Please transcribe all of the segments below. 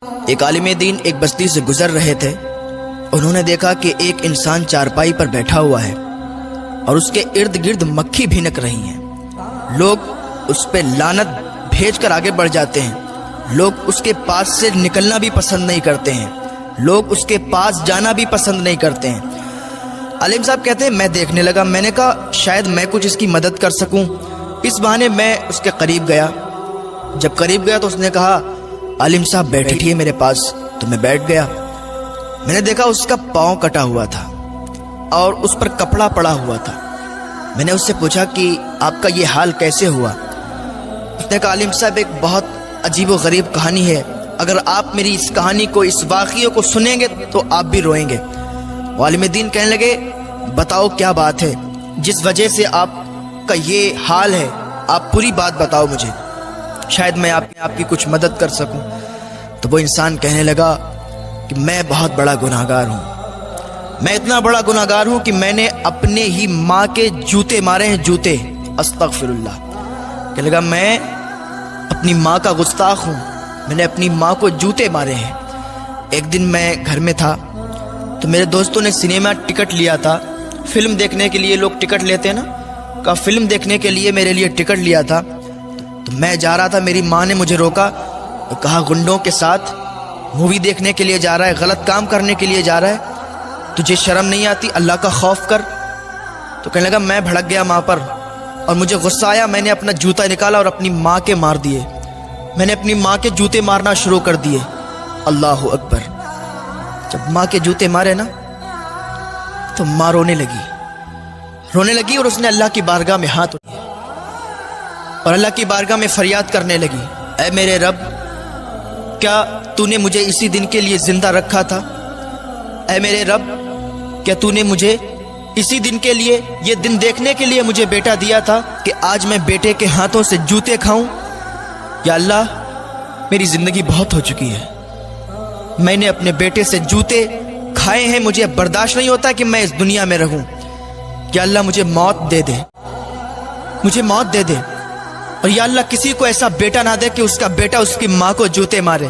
ایک عالم دین ایک بستی سے گزر رہے تھے۔ انہوں نے دیکھا کہ ایک انسان چارپائی پر بیٹھا ہوا ہے اور اس کے ارد گرد مکھی بھنک رہی ہیں۔ لوگ اس پہ لعنت بھیج کر آگے بڑھ جاتے ہیں۔ لوگ اس کے پاس سے نکلنا بھی پسند نہیں کرتے ہیں۔ لوگ اس کے پاس جانا بھی پسند نہیں کرتے ہیں۔ عالم صاحب کہتے ہیں میں دیکھنے لگا، میں نے کہا شاید میں کچھ اس کی مدد کر سکوں۔ اس بہانے میں اس کے قریب گیا۔ جب قریب گیا تو اس نے کہا عالم صاحب بیٹھیے میرے پاس، تو میں بیٹھ گیا۔ میں نے دیکھا اس کا پاؤں کٹا ہوا تھا اور اس پر کپڑا پڑا ہوا تھا۔ میں نے اس سے پوچھا کہ آپ کا یہ حال کیسے ہوا؟ اس نے کہا عالم صاحب ایک بہت عجیب و غریب کہانی ہے، اگر آپ میری اس کہانی کو، اس واقعے کو سنیں گے تو آپ بھی روئیں گے۔ عالم دین کہنے لگے بتاؤ کیا بات ہے جس وجہ سے آپ کا یہ حال ہے، آپ پوری بات بتاؤ مجھے، شاید میں آپ کی کچھ مدد کر سکوں۔ تو وہ انسان کہنے لگا کہ میں بہت بڑا گناہگار ہوں، میں اتنا بڑا گناہگار ہوں کہ میں نے اپنے ہی ماں کے جوتے مارے ہیں، جوتے، استغفر اللہ۔ کہنے لگا میں اپنی ماں کا گستاخ ہوں، میں نے اپنی ماں کو جوتے مارے ہیں۔ ایک دن میں گھر میں تھا تو میرے دوستوں نے سنیما ٹکٹ لیا تھا، فلم دیکھنے کے لیے لوگ ٹکٹ لیتے ہیں نا، کہا فلم دیکھنے کے لیے میرے لیے ٹکٹ لیا تھا۔ تو میں جا رہا تھا، میری ماں نے مجھے روکا اور کہا گنڈوں کے ساتھ مووی دیکھنے کے لیے جا رہا ہے، غلط کام کرنے کے لیے جا رہا ہے، تجھے شرم نہیں آتی؟ اللہ کا خوف کر۔ تو کہنے لگا میں بھڑک گیا ماں پر اور مجھے غصہ آیا، میں نے اپنا جوتا نکالا اور اپنی ماں کے مار دیے۔ میں نے اپنی ماں کے جوتے مارنا شروع کر دیے۔ اللہ اکبر۔ جب ماں کے جوتے مارے نا تو ماں رونے لگی اور اس نے اللہ کی بارگاہ میں ہاتھ اٹھائے اور اللہ کی بارگاہ میں فریاد کرنے لگی، اے میرے رب، کیا تو نے مجھے اسی دن کے لیے زندہ رکھا تھا؟ اے میرے رب، کیا تو نے مجھے اسی دن کے لیے، یہ دن دیکھنے کے لیے مجھے بیٹا دیا تھا کہ آج میں بیٹے کے ہاتھوں سے جوتے کھاؤں؟ یا اللہ، میری زندگی بہت ہو چکی ہے، میں نے اپنے بیٹے سے جوتے کھائے ہیں، مجھے برداشت نہیں ہوتا کہ میں اس دنیا میں رہوں۔ یا اللہ مجھے موت دے دے، مجھے موت دے دے، اور یا اللہ کسی کو ایسا بیٹا نہ دے کہ اس کا بیٹا اس کی ماں کو جوتے مارے۔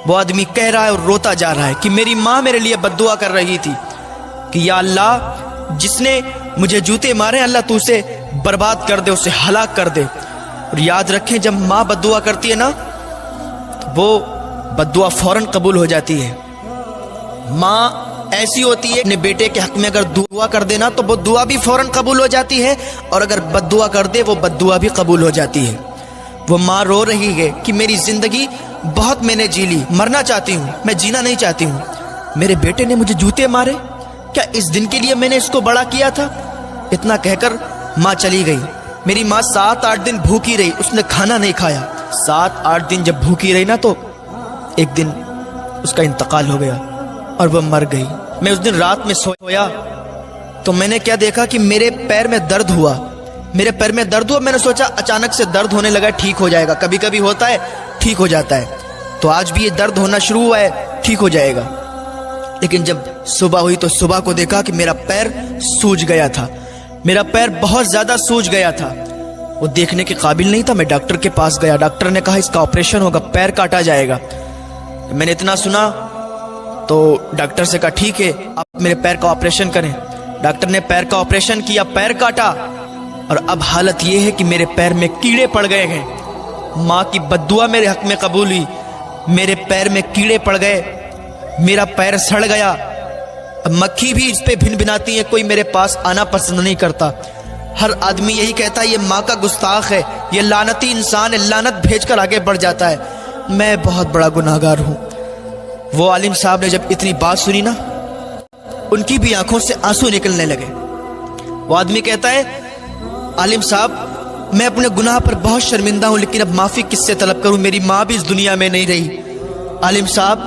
وہ آدمی کہہ رہا ہے اور روتا جا رہا ہے کہ میری ماں میرے لیے بد دعا کر رہی تھی کہ یا اللہ جس نے مجھے جوتے مارے، اللہ تو اسے برباد کر دے، اسے ہلاک کر دے۔ اور یاد رکھیں جب ماں بد دعا کرتی ہے نا تو وہ بد دعا فوراً قبول ہو جاتی ہے۔ ماں ایسی ہوتی ہے اپنے بیٹے کے حق میں اگر دعا کر دینا تو وہ دعا بھی فوراً قبول ہو جاتی ہے، اور اگر بد دعا کر دے وہ بد دعا بھی قبول ہو جاتی ہے۔ وہ ماں رو رہی ہے کہ میری زندگی بہت میں نے جی لی، مرنا چاہتی ہوں، میں جینا نہیں چاہتی ہوں، میرے بیٹے نے مجھے جوتے مارے، کیا اس دن کے لیے میں نے اس کو بڑا کیا تھا؟ اتنا کہہ کر ماں چلی گئی۔ میری ماں 7-8 دن بھوکی رہی، اس نے کھانا نہیں کھایا۔ 7-8 دن جب بھوکی رہی نا تو ایک دن اس کا انتقال ہو گیا اور وہ مر گئی۔ میں اس دن رات میں سویا تو میں نے کیا دیکھا کہ میرے پیر میں درد ہوا، میرے پیر میں درد ہوا۔ میں نے سوچا اچانک سے درد ہونے لگا، ٹھیک ہو جائے گا، کبھی کبھی ہوتا ہے ٹھیک ہو جاتا ہے، تو آج بھی یہ درد ہونا شروع ہوا ہے، ٹھیک ہو جائے گا۔ لیکن جب صبح ہوئی تو صبح کو دیکھا کہ میرا پیر سوج گیا تھا، میرا پیر بہت زیادہ سوج گیا تھا، وہ دیکھنے کے قابل نہیں تھا۔ میں ڈاکٹر کے پاس گیا، ڈاکٹر نے کہا اس کا آپریشن ہوگا، پیر کاٹا جائے گا۔ میں نے اتنا سنا تو ڈاکٹر سے کہا ٹھیک ہے آپ میرے پیر کا آپریشن کریں۔ ڈاکٹر نے پیر کا آپریشن کیا، پیر کاٹا، اور اب حالت یہ ہے کہ میرے پیر میں کیڑے پڑ گئے ہیں۔ ماں کی بد دعا میرے حق میں قبول ہوئی، میرے پیر میں کیڑے پڑ گئے، میرا پیر سڑ گیا، اب مکھی بھی اس پہ بھن بھناتی ہے، کوئی میرے پاس آنا پسند نہیں کرتا۔ ہر آدمی یہی کہتا ہے یہ ماں کا گستاخ ہے، یہ لعنتی انسان ہے، لعنت بھیج کر آگے بڑھ جاتا ہے، میں بہت بڑا گناہگار ہوں۔ وہ عالم صاحب نے جب اتنی بات سنی نا ان کی بھی آنکھوں سے آنسو نکلنے لگے۔ وہ آدمی کہتا ہے عالم صاحب میں اپنے گناہ پر بہت شرمندہ ہوں، لیکن اب معافی کس سے طلب کروں، میری ماں بھی اس دنیا میں نہیں رہی، عالم صاحب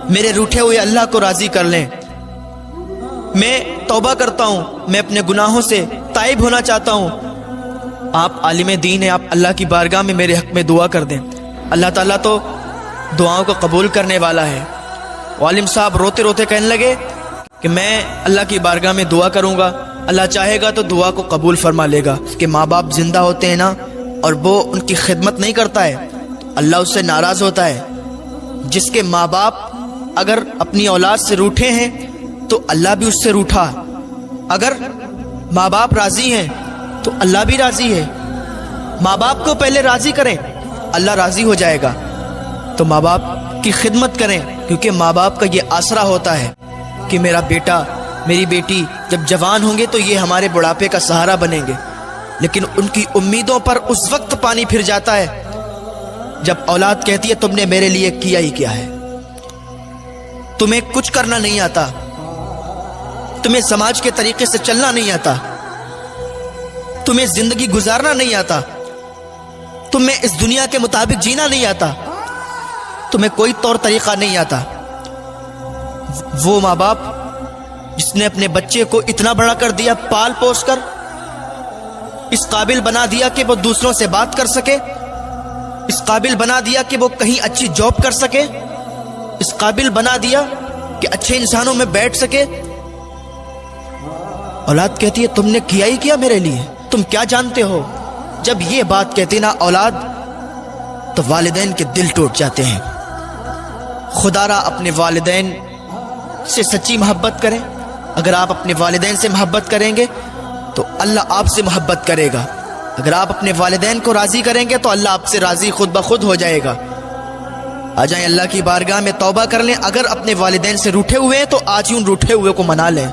میرے روٹھے ہوئے اللہ کو راضی کر لیں، میں توبہ کرتا ہوں، میں اپنے گناہوں سے تائب ہونا چاہتا ہوں، آپ عالم دین ہیں، آپ اللہ کی بارگاہ میں میرے حق میں دعا کر دیں، اللہ تعالیٰ تو دعاؤں کو قبول کرنے والا ہے۔ عالم صاحب روتے روتے کہنے لگے کہ میں اللہ کی بارگاہ میں دعا کروں گا، اللہ چاہے گا تو دعا کو قبول فرما لے گا۔ اس کے ماں باپ زندہ ہوتے ہیں نا اور وہ ان کی خدمت نہیں کرتا ہے تو اللہ اس سے ناراض ہوتا ہے، جس کے ماں باپ اگر اپنی اولاد سے روٹھے ہیں تو اللہ بھی اس سے روٹھا، اگر ماں باپ راضی ہیں تو اللہ بھی راضی ہے۔ ماں باپ کو پہلے راضی کریں، اللہ راضی ہو جائے گا۔ تو ماں باپ کی خدمت کریں، کیونکہ ماں باپ کا یہ آسرا ہوتا ہے کہ میرا بیٹا میری بیٹی جب جوان ہوں گے تو یہ ہمارے بڑھاپے کا سہارا بنیں گے۔ لیکن ان کی امیدوں پر اس وقت پانی پھر جاتا ہے جب اولاد کہتی ہے تم نے میرے لیے کیا ہی کیا ہے، تمہیں کچھ کرنا نہیں آتا، تمہیں سماج کے طریقے سے چلنا نہیں آتا، تمہیں زندگی گزارنا نہیں آتا، تمہیں اس دنیا کے مطابق جینا نہیں آتا، تمہیں کوئی طور طریقہ نہیں آتا۔ وہ ماں باپ جس نے اپنے بچے کو اتنا بڑا کر دیا، پال پوس کر اس قابل بنا دیا کہ وہ دوسروں سے بات کر سکے، اس قابل بنا دیا کہ وہ کہیں اچھی جاب کر سکے، اس قابل بنا دیا کہ اچھے انسانوں میں بیٹھ سکے، اولاد کہتی ہے تم نے کیا ہی کیا میرے لیے، تم کیا جانتے ہو۔ جب یہ بات کہتی نا اولاد تو والدین کے دل ٹوٹ جاتے ہیں۔ خدا را اپنے والدین سے سچی محبت کریں۔ اگر آپ اپنے والدین سے محبت کریں گے تو اللہ آپ سے محبت کرے گا۔ اگر آپ اپنے والدین کو راضی کریں گے تو اللہ آپ سے راضی خود بخود ہو جائے گا۔ آ جائیں اللہ کی بارگاہ میں توبہ کر لیں۔ اگر اپنے والدین سے روٹھے ہوئے ہیں تو آج ہی ان روٹھے ہوئے کو منا لیں،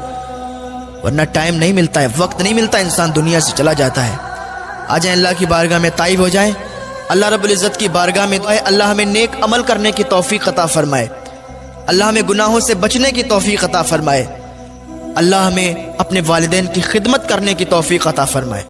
ورنہ ٹائم نہیں ملتا ہے، وقت نہیں ملتا، انسان دنیا سے چلا جاتا ہے۔ آ جائیں اللہ کی بارگاہ میں تائب ہو جائیں۔ اللہ رب العزت کی بارگاہ میں دعا ہے اللہ ہمیں نیک عمل کرنے کی توفیق عطا فرمائے، اللہ ہمیں گناہوں سے بچنے کی توفیق عطا فرمائے، اللہ ہمیں اپنے والدین کی خدمت کرنے کی توفیق عطا فرمائے۔